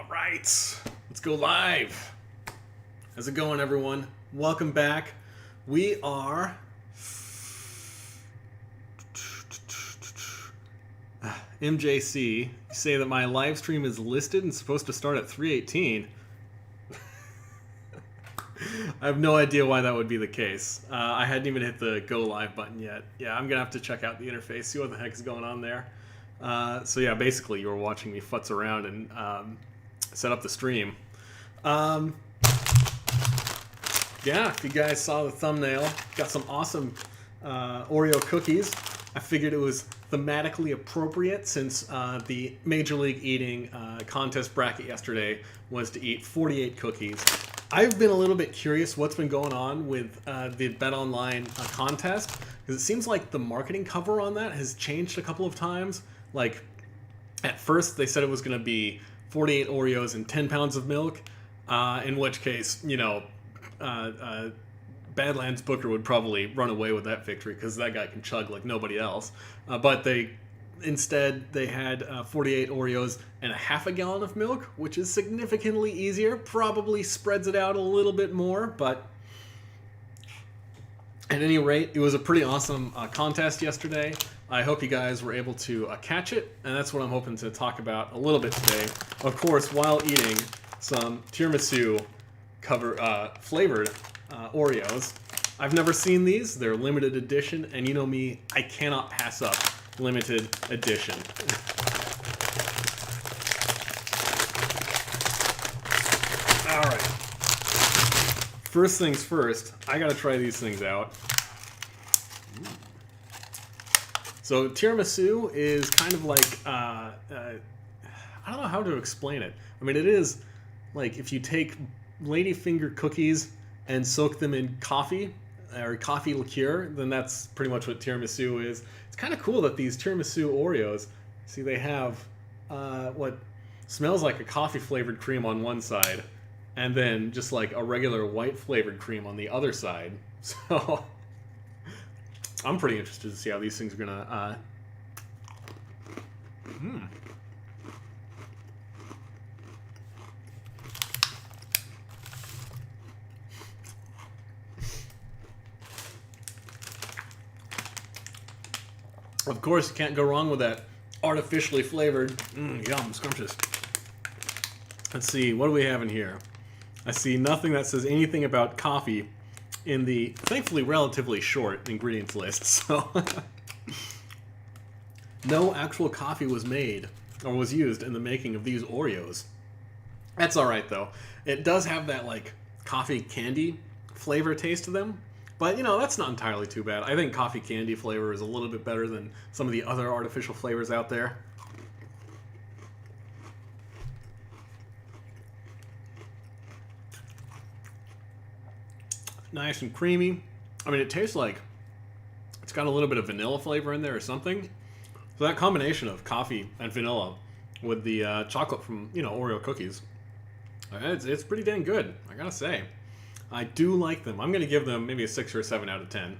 All right, let's go live. How's it going, everyone? Welcome back. We are MJC. You say that my live stream is listed and supposed to start at 3:18. I have no idea why that would be the case. I hadn't even hit the go live button yet. Yeah, I'm gonna have to check out the interface, see what the heck is going on there. So yeah, basically you were watching me futz around and set up the stream. Yeah, if you guys saw the thumbnail, got some awesome Oreo cookies. I figured it was thematically appropriate since the Major League Eating contest bracket yesterday was to eat 48 cookies. I've been a little bit curious what's been going on with the Bet Online contest, because it seems like the marketing cover on that has changed a couple of times. Like, at first they said it was going to be 48 Oreos and 10 pounds of milk, in which case, you know, Badlands Booker would probably run away with that victory because that guy can chug like nobody else. But instead they had 48 Oreos and a half a gallon of milk, which is significantly easier, probably spreads it out a little bit more, but at any rate, it was a pretty awesome contest yesterday. I hope you guys were able to catch it, and that's what I'm hoping to talk about a little bit today. Of course, while eating some tiramisu flavored Oreos. I've never seen these. They're limited edition, and you know me, I cannot pass up limited edition. All right. First things first, I gotta try these things out. So tiramisu is kind of like, I don't know how to explain it. I mean, it is like if you take ladyfinger cookies and soak them in coffee or coffee liqueur, then that's pretty much what tiramisu is. It's kind of cool that these tiramisu Oreos, see, they have what smells like a coffee flavored cream on one side and then just like a regular white flavored cream on the other side. So I'm pretty interested to see how these things are gonna Of course, you can't go wrong with that artificially flavored. Yum, scrumptious. Let's see, what do we have in here? I see nothing that says anything about coffee in the, thankfully, relatively short ingredients list. So, no actual coffee was made or was used in the making of these Oreos. That's all right, though. It does have that, like, coffee candy flavor taste to them. But, you know, that's not entirely too bad. I think coffee candy flavor is a little bit better than some of the other artificial flavors out there. Nice and creamy. I mean, it tastes like it's got a little bit of vanilla flavor in there or something. So that combination of coffee and vanilla with the chocolate from, you know, Oreo cookies, it's pretty dang good, I gotta say. I do like them. I'm going to give them maybe a 6 or a 7 out of 10.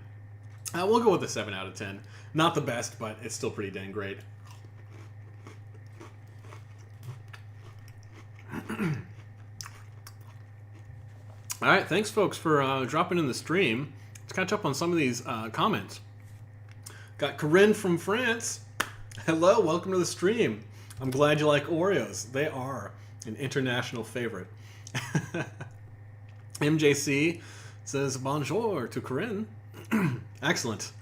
We'll go with a 7 out of 10. Not the best, but it's still pretty dang great. Alright, thanks folks for dropping in the stream. Let's catch up on some of these comments. Got Corinne from France. Hello, welcome to the stream. I'm glad you like Oreos. They are an international favorite. MJC says bonjour to Corinne. Excellent.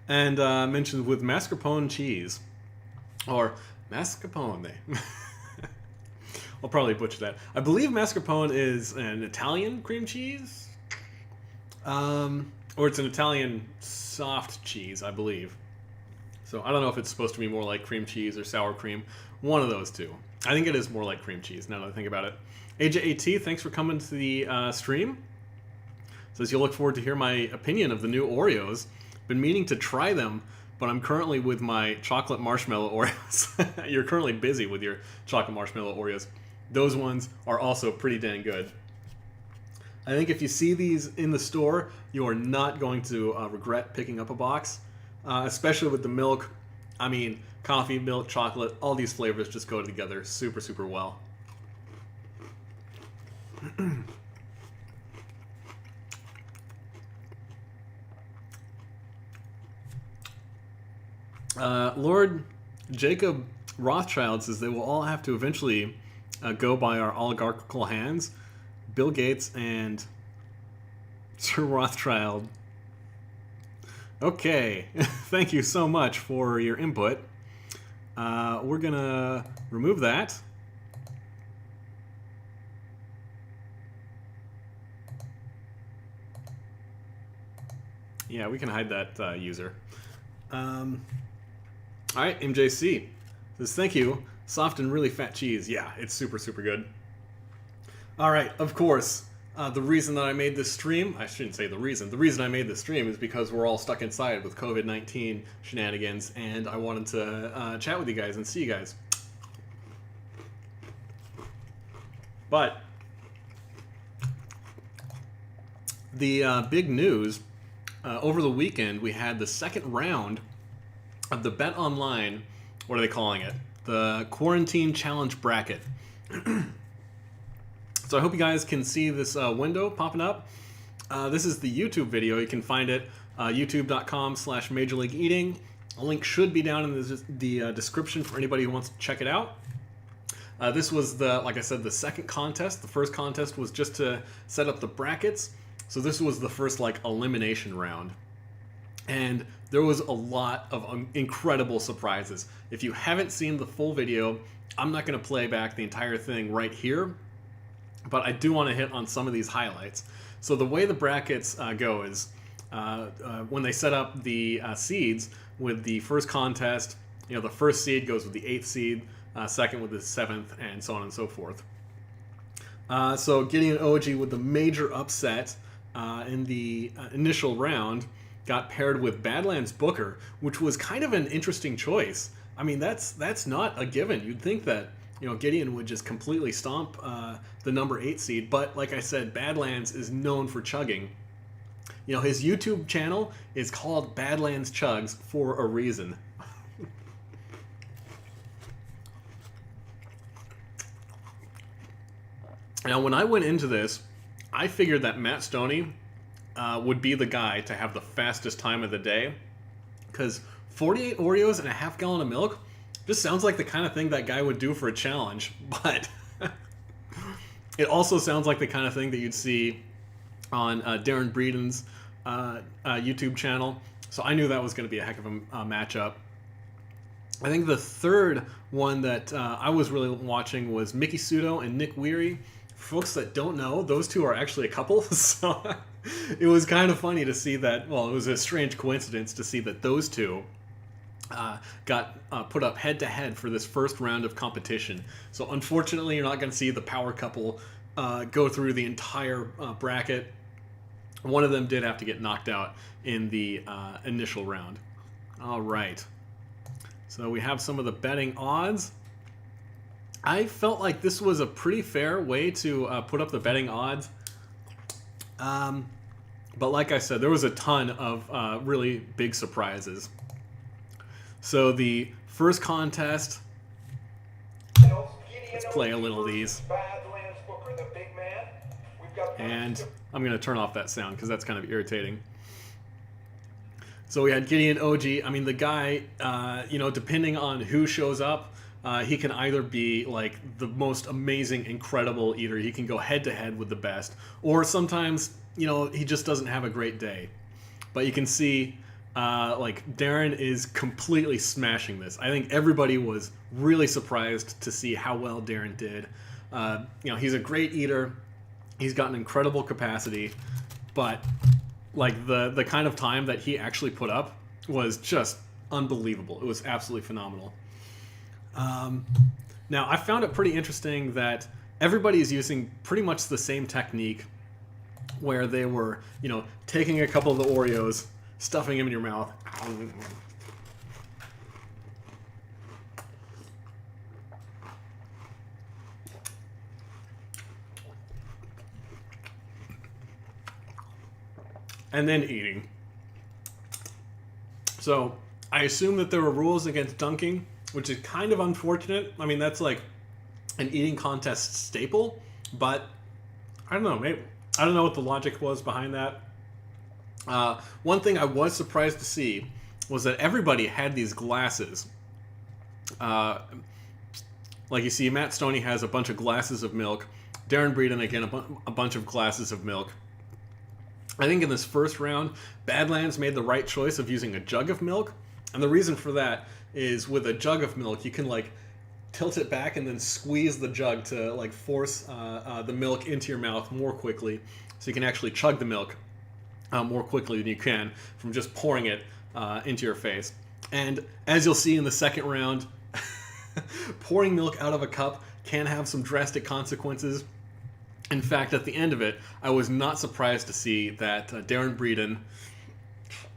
And mentioned with mascarpone cheese. Or mascarpone. I'll probably butcher that. I believe mascarpone is an Italian cream cheese. Or it's an Italian soft cheese, I believe. So I don't know if it's supposed to be more like cream cheese or sour cream. One of those two. I think it is more like cream cheese, now that I think about it. AJAT, thanks for coming to the stream. Says you'll look forward to hear my opinion of the new Oreos. Been meaning to try them, but I'm currently with my chocolate marshmallow Oreos. You're currently busy with your chocolate marshmallow Oreos. Those ones are also pretty dang good. I think if you see these in the store, you are not going to regret picking up a box, especially with the milk. I mean, coffee, milk, chocolate, all these flavors just go together super, super well. Lord Jacob Rothschild says they will all have to eventually go by our oligarchical hands. Bill Gates and Sir Rothschild. Okay, thank you so much for your input. We're gonna remove that. Yeah, we can hide that user. All right, MJC says, thank you. Soft and really fat cheese. Yeah, it's super, super good. All right, of course, the reason that I made this stream, I shouldn't say the reason I made this stream is because we're all stuck inside with COVID-19 shenanigans, and I wanted to chat with you guys and see you guys. But the big news, over the weekend, we had the second round of the Bet Online, what are they calling it? The Quarantine Challenge Bracket. So I hope you guys can see this window popping up. This is the YouTube video. You can find it youtube.com/Major League Eating. A link should be down in the description for anybody who wants to check it out. This was like I said, the second contest. The first contest was just to set up the brackets. So this was the first elimination round. And there was a lot of incredible surprises. If you haven't seen the full video, I'm not going to play back the entire thing right here, but I do want to hit on some of these highlights. So the way the brackets go is when they set up the seeds with the first contest, the first seed goes with the 8th seed, second with the 7th, and so on and so forth. So Gideon Oji with the major upset in the initial round got paired with Badlands Booker, which was kind of an interesting choice. I mean, that's not a given. You'd think that Gideon would just completely stomp the number 8 seed, but like I said, Badlands is known for chugging. His YouTube channel is called Badlands Chugs for a reason. Now, when I went into this, I figured that Matt Stoney would be the guy to have the fastest time of the day, because 48 Oreos and a half gallon of milk just sounds like the kind of thing that guy would do for a challenge, but it also sounds like the kind of thing that you'd see on Darren Breeden's YouTube channel, so I knew that was going to be a heck of a matchup. I think the third one that I was really watching was Mickey Sudo and Nick Weary. For folks that don't know, those two are actually a couple, so it was kind of funny to see that. Well, it was a strange coincidence to see that those two got put up head-to-head for this first round of competition. So unfortunately, you're not going to see the power couple go through the entire bracket. One of them did have to get knocked out in the initial round. All right. So we have some of the betting odds. I felt like this was a pretty fair way to put up the betting odds. But like I said, there was a ton of really big surprises. So the first contest, let's play a little of these. And I'm going to turn off that sound because that's kind of irritating. So we had Gideon Oji. I mean, the guy, depending on who shows up, he can either be like the most amazing, incredible eater. He can go head to head with the best, or sometimes, he just doesn't have a great day. But you can see, Darren is completely smashing this. I think everybody was really surprised to see how well Darren did. He's a great eater. He's got an incredible capacity, but the kind of time that he actually put up was just unbelievable. It was absolutely phenomenal. Now, I found it pretty interesting that everybody is using pretty much the same technique, where they were, taking a couple of the Oreos, stuffing them in your mouth, and then eating. So I assume that there were rules against dunking, which is kind of unfortunate. I mean, that's like an eating contest staple, but I don't know. Maybe I don't know what the logic was behind that. One thing I was surprised to see was that everybody had these glasses. Like you see, Matt Stoney has a bunch of glasses of milk. Darren Breeden, again, a bunch of glasses of milk. I think in this first round, Badlands made the right choice of using a jug of milk. And the reason for that is with a jug of milk, you can like tilt it back and then squeeze the jug to like force the milk into your mouth more quickly. So you can actually chug the milk more quickly than you can from just pouring it into your face. And as you'll see in the second round, pouring milk out of a cup can have some drastic consequences. In fact, at the end of it, I was not surprised to see that Darren Breeden,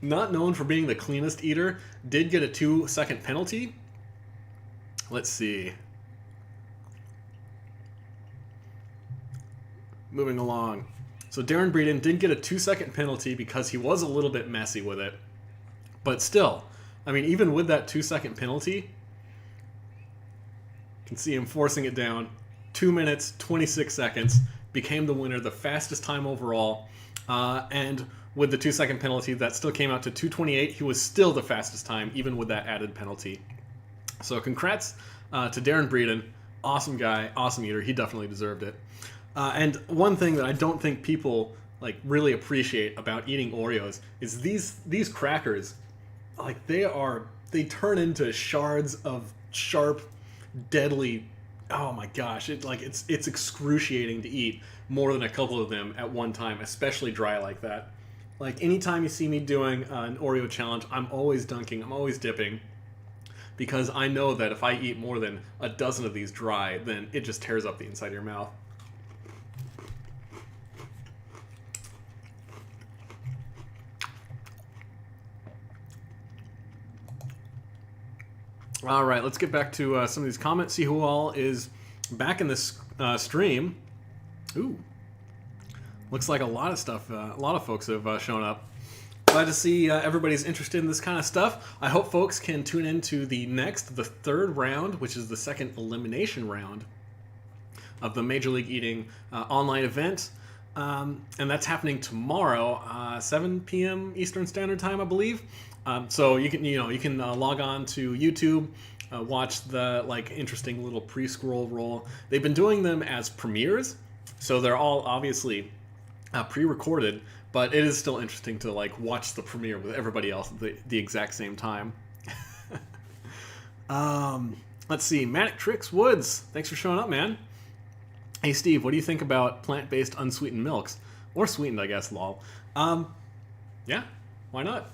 not known for being the cleanest eater, did get a 2-second penalty. Let's see. Moving along. So Darren Breeden did get a 2-second penalty because he was a little bit messy with it. But still, I mean, even with that 2-second penalty, you can see him forcing it down. 2 minutes, 26 seconds, became the winner, the fastest time overall. And with the 2-second penalty, that still came out to 2:28. He was still the fastest time, even with that added penalty. So congrats to Darren Breeden. Awesome guy, awesome eater. He definitely deserved it. And one thing that I don't think people like really appreciate about eating Oreos is these crackers, like they turn into shards of sharp, deadly. Oh my gosh! It's excruciating to eat more than a couple of them at one time, especially dry like that. Like anytime you see me doing an Oreo challenge, I'm always dunking, I'm always dipping, because I know that if I eat more than a dozen of these dry, then it just tears up the inside of your mouth. All right, let's get back to some of these comments, see who all is back in this stream. Ooh, looks like a lot of stuff, a lot of folks have shown up. Glad to see everybody's interested in this kind of stuff. I hope folks can tune into the third round, which is the second elimination round of the Major League Eating online event. And that's happening tomorrow, 7 p.m. Eastern Standard Time, I believe. So you can log on to YouTube, watch the interesting little pre-scroll roll. They've been doing them as premieres, so they're all obviously pre-recorded, but it is still interesting to watch the premiere with everybody else at the exact same time. Let's see, Manic Tricks Woods, thanks for showing up, man. Hey Steve, what do you think about plant-based unsweetened milks? Or sweetened, I guess, lol. Yeah, why not?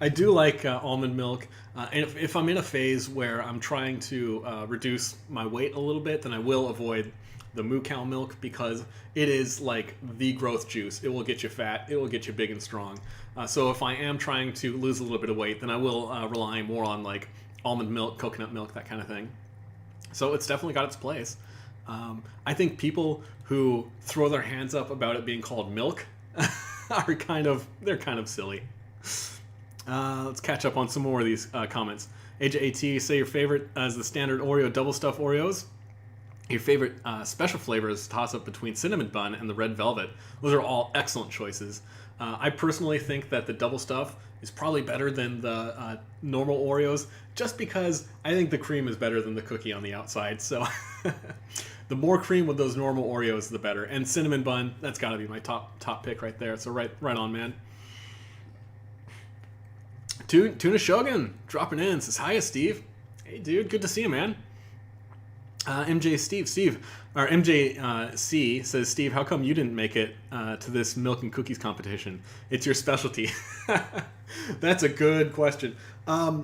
I do like almond milk. And if I'm in a phase where I'm trying to reduce my weight a little bit, then I will avoid the moo cow milk, because it is like the growth juice. It will get you fat. It will get you big and strong. So if I am trying to lose a little bit of weight, then I will rely more on almond milk, coconut milk, that kind of thing. So it's definitely got its place. I think people who throw their hands up about it being called milk they're kind of silly. Let's catch up on some more of these comments. AJAT, say your favorite is the standard Oreo double stuff Oreos. Your favorite special flavor is toss up between cinnamon bun and the red velvet. Those are all excellent choices. I personally think that the double stuff is probably better than the normal Oreos, just because I think the cream is better than the cookie on the outside. So the more cream with those normal Oreos, the better. And cinnamon bun, that's got to be my top pick right there. So right on, man. Tuna Shogun dropping in, says, hiya, Steve. Hey, dude, good to see you, man. MJC says, Steve, how come you didn't make it to this milk and cookies competition? It's your specialty. That's a good question. I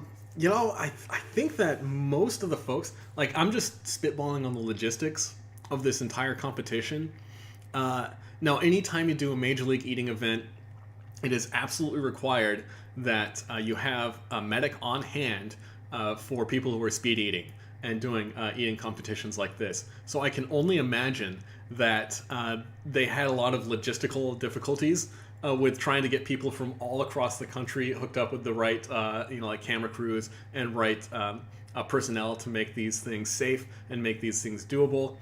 think that most of the folks, I'm just spitballing on the logistics of this entire competition. Now, anytime you do a Major League Eating event, it is absolutely required that you have a medic on hand for people who are speed eating and doing eating competitions like this. So I can only imagine that they had a lot of logistical difficulties with trying to get people from all across the country hooked up with the right, camera crews and right personnel to make these things safe and make these things doable.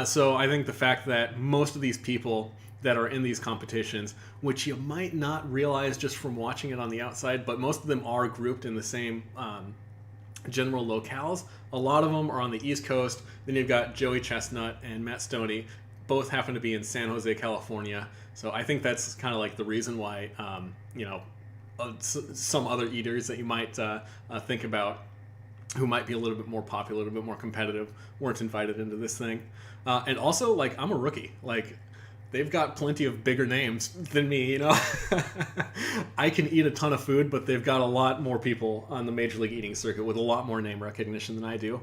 So I think the fact that most of these people that are in these competitions, which you might not realize just from watching it on the outside, but most of them are grouped in the same general locales. A lot of them are on the East Coast. Then you've got Joey Chestnut and Matt Stoney. Both happen to be in San Jose, California. So I think that's kind of like the reason why, some other eaters that you might think about who might be a little bit more popular, a little bit more competitive, weren't invited into this thing. And also, like, I'm a rookie. Like, they've got plenty of bigger names than me, you know. I can eat a ton of food, but they've got a lot more people on the Major League Eating circuit with a lot more name recognition than I do.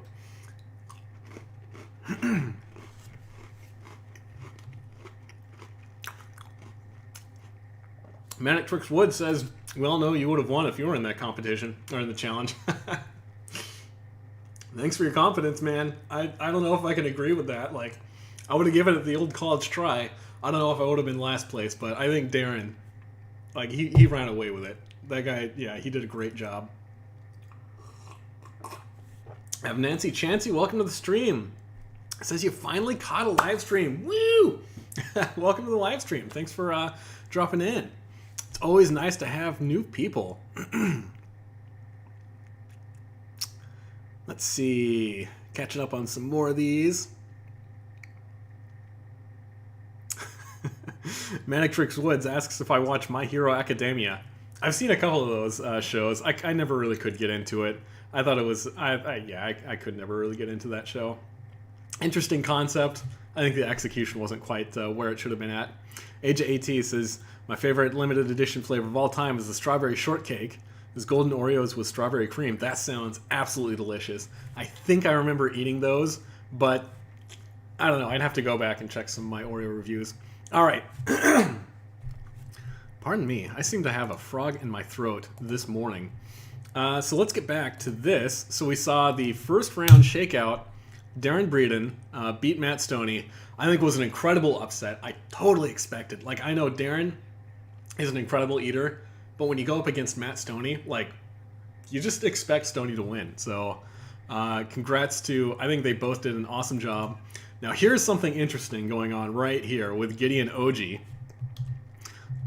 Manic Tricks Wood says, we all know you would have won if you were in that competition, or in the challenge. Thanks for your confidence, man. I don't know if I can agree with that. Like, I would have given it the old college try. I don't know if I would have been last place, but I think Darren, like, he ran away with it. That guy, yeah, he did a great job. I have Nancy Chansey, welcome to the stream. It says you finally caught a live stream. Woo! Welcome to the live stream. Thanks for dropping in. It's always nice to have new people. Let's see. Catching up on some more of these. Manic Tricks Woods asks if I watch My Hero Academia. I've seen a couple of those shows. I never really could get into it. I thought it was... I could never really get into that show. Interesting concept. I think the execution wasn't quite where it should have been at. Age of AT says, my favorite limited edition flavor of all time is the strawberry shortcake. There's golden Oreos with strawberry cream. That sounds absolutely delicious. I think I remember eating those, but I don't know. I'd have to go back and check some of my Oreo reviews. All right. Pardon me. I seem to have a frog in my throat this morning. So let's get back to this. So we saw the first round shakeout. Darren Breeden beat Matt Stoney. I think it was an incredible upset. I totally expected. Like, I know Darren is an incredible eater, but when you go up against Matt Stoney, like, you just expect Stoney to win. So congrats to, I think they both did an awesome job. Now, here's something interesting going on right here with Gideon OG.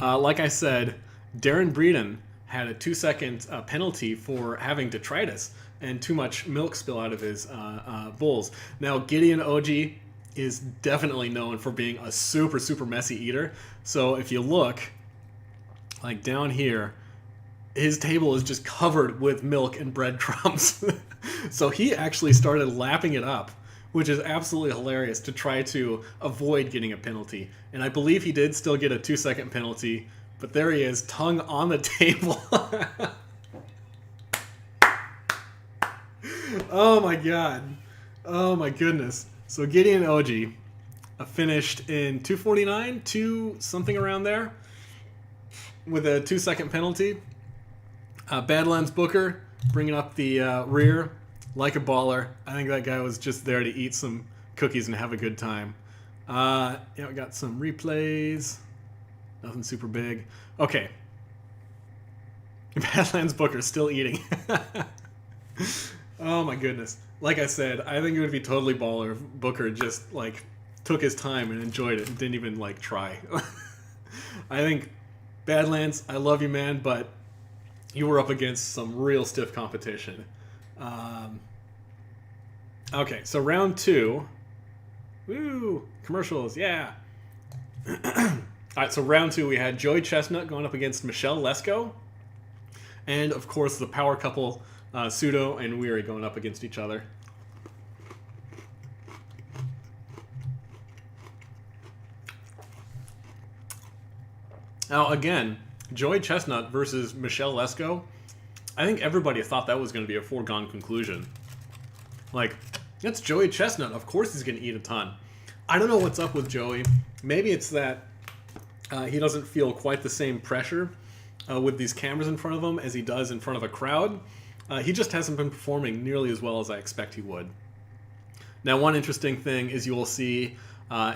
Like I said, Darren Breeden had a 2-second penalty for having detritus and too much milk spill out of his bowls. Now, Gideon OG is definitely known for being a super, super messy eater. So if you look, like down here, his table is just covered with milk and breadcrumbs. So he actually started lapping it up, which is absolutely hilarious, to try to avoid getting a penalty. And I believe he did still get a 2-second penalty, but there he is, tongue on the table. Oh my god. Oh my goodness. So Gideon OG finished in 2:49, something around there, with a 2-second penalty. Badlands Booker bringing up the rear like a baller. I think that guy was just there to eat some cookies and have a good time. Yeah, we got some replays. Nothing super big. Okay. Badlands Booker still eating. Oh my goodness. Like I said, I think it would be totally baller if Booker just, like, took his time and enjoyed it and didn't even, like, try. I think, Badlands, I love you, man, but you were up against some real stiff competition. Okay, so round 2. Woo! Commercials, yeah! Alright, so round 2, we had Joey Chestnut going up against Michelle Lesko. And, of course, the power couple, Pseudo and Weary, going up against each other. Now, again, Joey Chestnut versus Michelle Lesko. I think everybody thought that was going to be a foregone conclusion. Like, that's Joey Chestnut. Of course he's going to eat a ton. I don't know what's up with Joey. Maybe it's that he doesn't feel quite the same pressure with these cameras in front of him as he does in front of a crowd. He just hasn't been performing nearly as well as I expect he would. Now, one interesting thing is you will see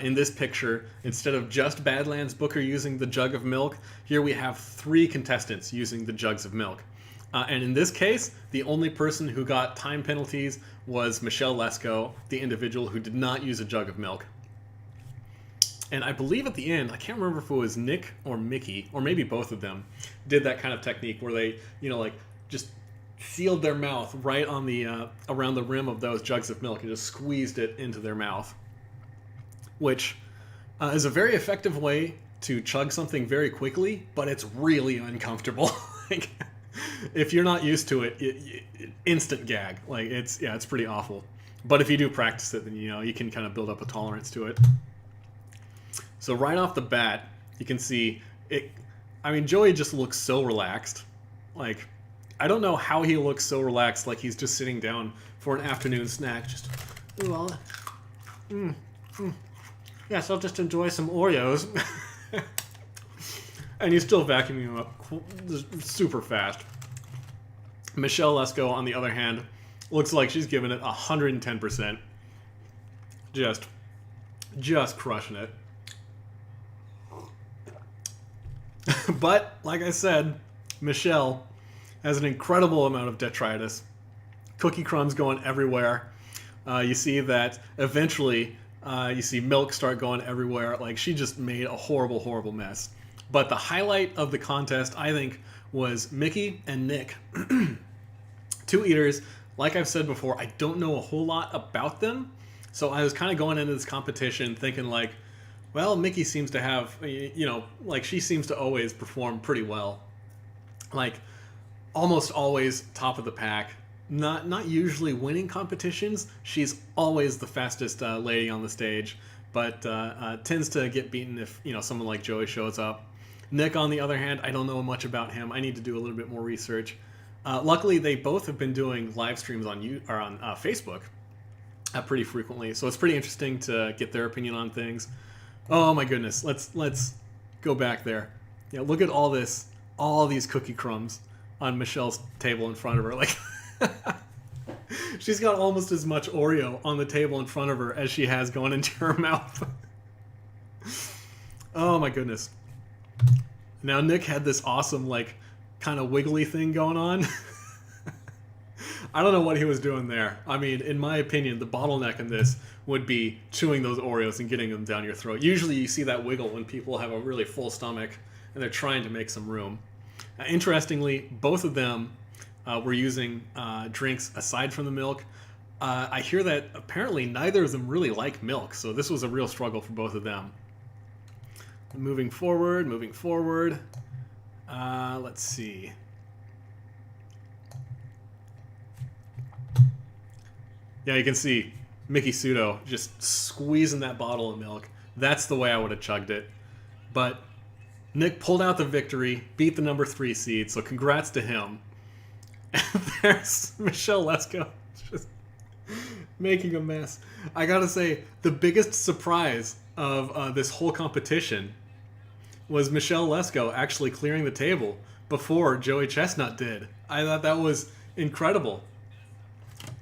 in this picture, instead of just Badlands Booker using the jug of milk, here we have 3 contestants using the jugs of milk. And in this case, the only person who got time penalties was Michelle Lesko, the individual who did not use a jug of milk. And I believe at the end, I can't remember if it was Nick or Mickey, or maybe both of them, did that kind of technique where they, like just sealed their mouth right on the around the rim of those jugs of milk and just squeezed it into their mouth, which is a very effective way to chug something very quickly, but it's really uncomfortable. Like, if you're not used to it, instant gag. Like, it's pretty awful. But if you do practice it, then you can kind of build up a tolerance to it. So right off the bat, you can see it. I mean, Joey just looks so relaxed. Like, I don't know how he looks so relaxed, like he's just sitting down for an afternoon snack. Just, yes, I'll just enjoy some Oreos. And he's still vacuuming them up super fast. Michelle Lesko, on the other hand, looks like she's giving it 110%. Just crushing it. But, like I said, Michelle has an incredible amount of detritus. Cookie crumbs going everywhere. You see that eventually you see milk start going everywhere. Like, she just made a horrible, horrible mess. But the highlight of the contest, I think, was Mickey and Nick. 2 eaters. Like I've said before, I don't know a whole lot about them. So I was kind of going into this competition thinking like, well, Mickey seems to have, like she seems to always perform pretty well. Like, almost always top of the pack. Not usually winning competitions. She's always the fastest lady on the stage, but tends to get beaten if someone like Joey shows up. Nick, on the other hand, I don't know much about him. I need to do a little bit more research. Luckily, they both have been doing live streams on Facebook pretty frequently, so it's pretty interesting to get their opinion on things. Oh my goodness, let's go back there. Yeah, look at all these cookie crumbs on Michelle's table in front of her. Like, she's got almost as much Oreo on the table in front of her as she has going into her mouth. Oh my goodness. Now Nick had this awesome, like, kind of wiggly thing going on. I don't know what he was doing there. I mean, in my opinion, the bottleneck in this would be chewing those Oreos and getting them down your throat. Usually you see that wiggle when people have a really full stomach and they're trying to make some room. Interestingly, both of them were using drinks aside from the milk. I hear that apparently neither of them really like milk, so this was a real struggle for both of them. Moving forward. Let's see. Yeah, you can see Mickey Sudo just squeezing that bottle of milk. That's the way I would have chugged it. But Nick pulled out the victory, beat the number 3 seed, so congrats to him. And there's Michelle Lesko just making a mess. I gotta say, the biggest surprise of this whole competition was Michelle Lesko actually clearing the table before Joey Chestnut did. I thought that was incredible.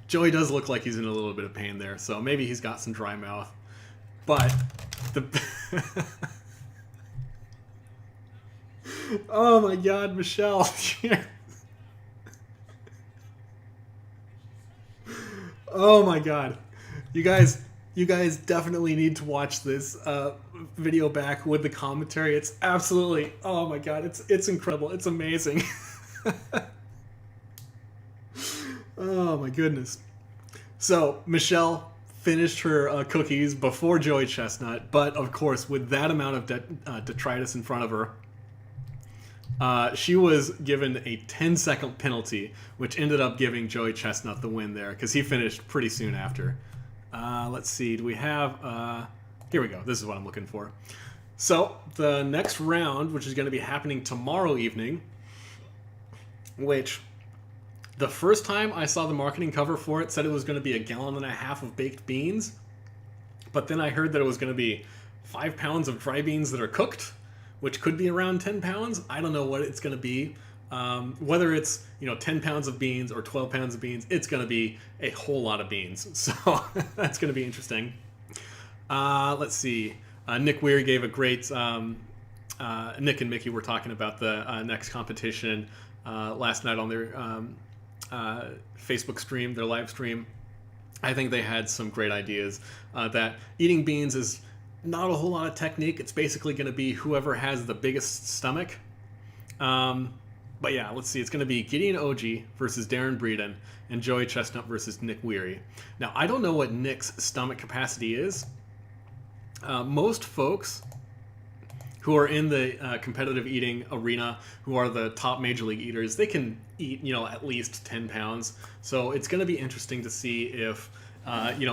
Joey does look like he's in a little bit of pain there, so maybe he's got some dry mouth. But the oh my God, Michelle! Oh my God, you guys definitely need to watch this video back with the commentary. It's absolutely, oh my God, it's incredible. It's amazing. Oh my goodness. So Michelle finished her cookies before Joey Chestnut, but of course with that amount of detritus in front of her, she was given a 10-second penalty, which ended up giving Joey Chestnut the win there because he finished pretty soon after. Let's see, do we have... here we go, this is what I'm looking for. So the next round, which is going to be happening tomorrow evening, which... the first time I saw the marketing cover for it said it was going to be 1.5 gallons of baked beans, but then I heard that it was going to be 5 pounds of dry beans that are cooked, which could be around 10 pounds. I don't know what it's going to be. Whether it's 10 pounds of beans or 12 pounds of beans, it's going to be a whole lot of beans. So that's going to be interesting. Let's see. Nick Weir gave a great... Nick and Mickey were talking about the next competition. last night on their Facebook stream, their live stream. I think they had some great ideas. That eating beans is not a whole lot of technique. It's basically going to be whoever has the biggest stomach. But yeah, let's see. It's going to be Gideon OG versus Darren Breeden and Joey Chestnut versus Nick Weary. Now, I don't know what Nick's stomach capacity is. Most folks who are in the competitive eating arena, who are the top major league eaters, they can eat, at least 10 pounds. So it's going to be interesting to see if,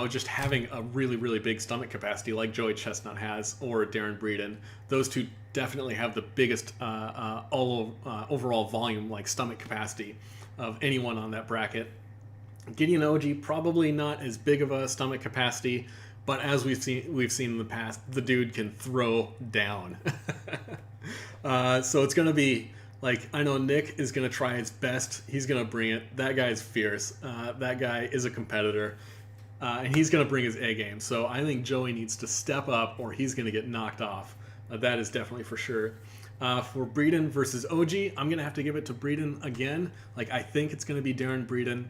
just having a really, really big stomach capacity like Joey Chestnut has or Darren Breeden, those two definitely have the biggest overall volume, like stomach capacity of anyone on that bracket. Gideon OG, probably not as big of a stomach capacity, but as we've seen in the past, the dude can throw down. So it's going to be, I know Nick is going to try his best. He's going to bring it. That guy's fierce. That guy is a competitor. And he's going to bring his A game. So I think Joey needs to step up or he's going to get knocked off. That is definitely for sure. For Breeden versus OG, I'm going to have to give it to Breeden again. I think it's going to be Darren Breeden.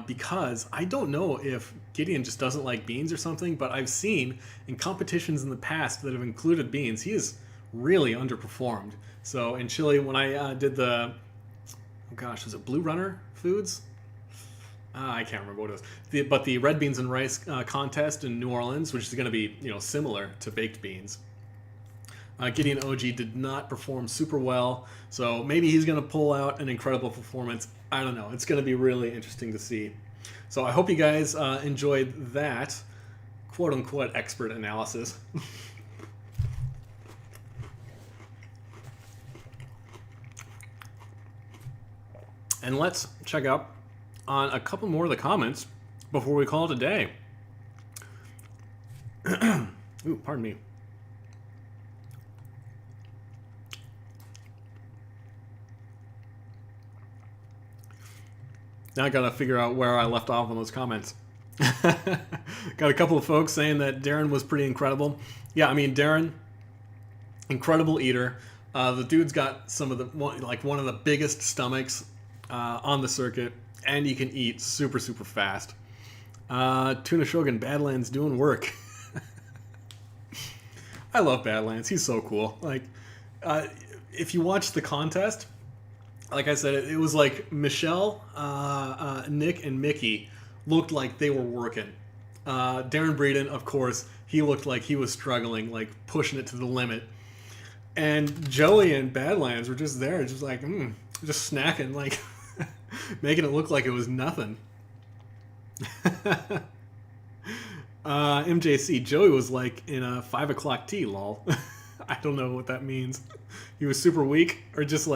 Because I don't know if Gideon just doesn't like beans or something, but I've seen in competitions in the past that have included beans, he has really underperformed. So in Chile, when I did was it Blue Runner Foods? I can't remember what it was. But the red beans and rice contest in New Orleans, which is going to be similar to baked beans. Gideon OG did not perform super well, so maybe he's going to pull out an incredible performance. I don't know. It's going to be really interesting to see. So I hope you guys enjoyed that quote-unquote expert analysis. And let's check out on a couple more of the comments before we call it a day. Ooh, pardon me. Now I gotta figure out where I left off on those comments. Got a couple of folks saying that Darren was pretty incredible. Yeah, I mean, Darren, incredible eater. The dude's got some of one of the biggest stomachs on the circuit, and he can eat super, super fast. Tuna Shogun, Badlands doing work. I love Badlands. He's so cool. If you watch the contest, like I said, it was like Michelle, Nick, and Mickey looked like they were working. Darren Breeden, of course, he looked like he was struggling, pushing it to the limit. And Joey and Badlands were just there, just just snacking, making it look like it was nothing. MJC, Joey was in a 5 o'clock tea, lol. I don't know what that means. He was super weak or just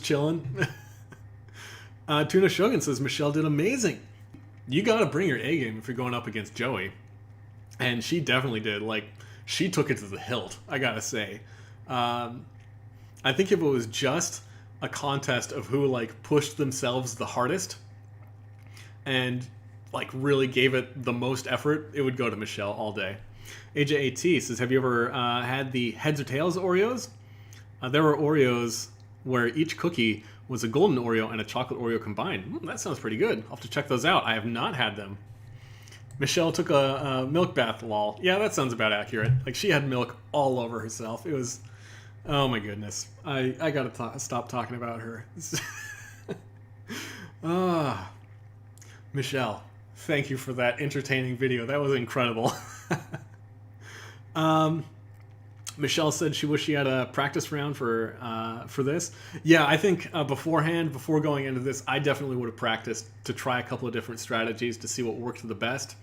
chilling. Tuna Shogun says Michelle did amazing. You got to bring your A game if you're going up against Joey. And she definitely did. She took it to the hilt, I got to say. I think if it was just a contest of who pushed themselves the hardest and really gave it the most effort, it would go to Michelle all day. AJAT says, have you ever had the heads or tails Oreos? There were Oreos where each cookie was a golden Oreo and a chocolate Oreo combined. That sounds pretty good. I'll have to check those out. I have not had them. Michelle took a milk bath, lol. Yeah, that sounds about accurate. She had milk all over herself. It was, oh my goodness. I gotta stop talking about her. Michelle, thank you for that entertaining video. That was incredible. Michelle said she wished she had a practice round for this. Yeah, I think beforehand, before going into this, I definitely would have practiced to try a couple of different strategies to see what worked the best.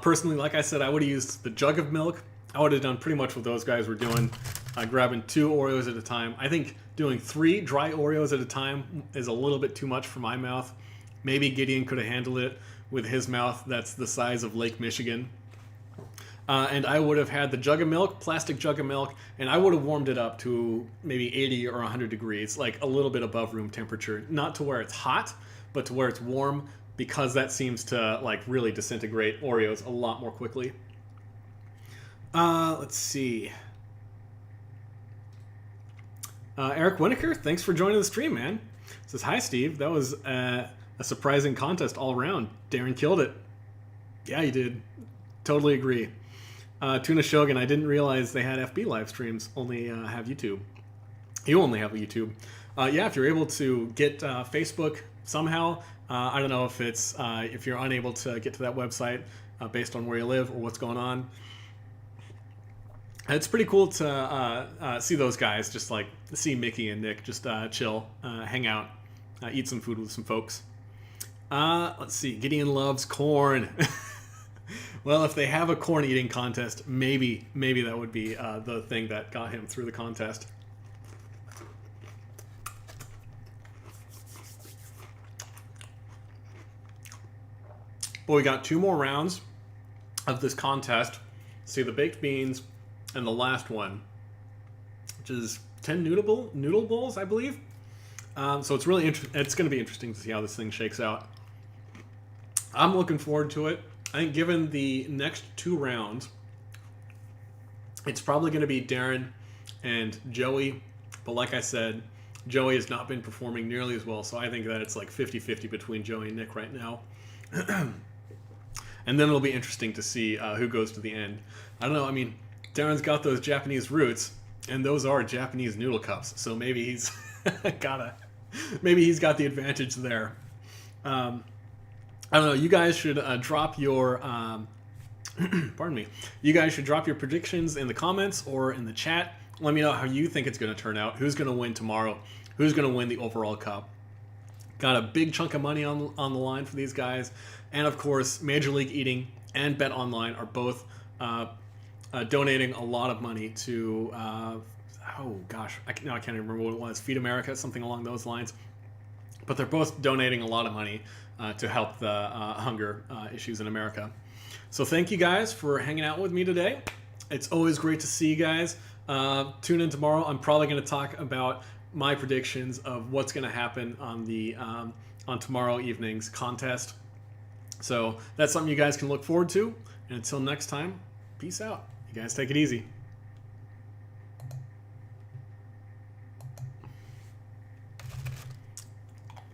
Personally, like I said, I would have used the jug of milk. I would have done pretty much what those guys were doing, grabbing 2 Oreos at a time. I think doing 3 dry Oreos at a time is a little bit too much for my mouth. Maybe Gideon could have handled it with his mouth that's the size of Lake Michigan. And I would have had the jug of milk, plastic jug of milk, and I would have warmed it up to maybe 80 or 100 degrees, a little bit above room temperature. Not to where it's hot, but to where it's warm, because that seems to really disintegrate Oreos a lot more quickly. Let's see. Eric Winokur, thanks for joining the stream, man. Says, hi, Steve. That was a surprising contest all around. Darren killed it. Yeah, he did. Totally agree. Tuna Shogun, I didn't realize they had FB live streams. Only have YouTube. You only have YouTube. Yeah, if you're able to get Facebook somehow, I don't know if it's if you're unable to get to that website based on where you live or what's going on. It's pretty cool to see those guys, just like see Mickey and Nick just chill, hang out, eat some food with some folks. Let's see, Gideon loves corn. Well, if they have a corn eating contest, maybe that would be the thing that got him through the contest. But we got 2 more rounds of this contest. See the baked beans and the last one, which is 10 noodle bowls, I believe. So it's really it's going to be interesting to see how this thing shakes out. I'm looking forward to it. I think given the next 2 rounds, it's probably going to be Darren and Joey. But like I said, Joey has not been performing nearly as well, so I think that it's like 50-50 between Joey and Nick right now. And then it'll be interesting to see who goes to the end. I don't know, I mean, Darren's got those Japanese roots, and those are Japanese noodle cups, so maybe he's maybe he's got the advantage there. I don't know, you guys should drop your pardon me. You guys should drop your predictions in the comments or in the chat. Let me know how you think it's going to turn out. Who's going to win tomorrow? Who's going to win the overall cup? Got a big chunk of money on the line for these guys. And of course, Major League Eating and Bet Online are both donating a lot of money to, oh gosh, I can't even remember what it was, Feed America, something along those lines. But they're both donating a lot of money to help the hunger issues in America. So thank you guys for hanging out with me today. It's always great to see you guys. Tune in tomorrow. I'm probably going to talk about my predictions of what's going to happen on the on tomorrow evening's contest. So that's something you guys can look forward to. And until next time, peace out. You guys take it easy.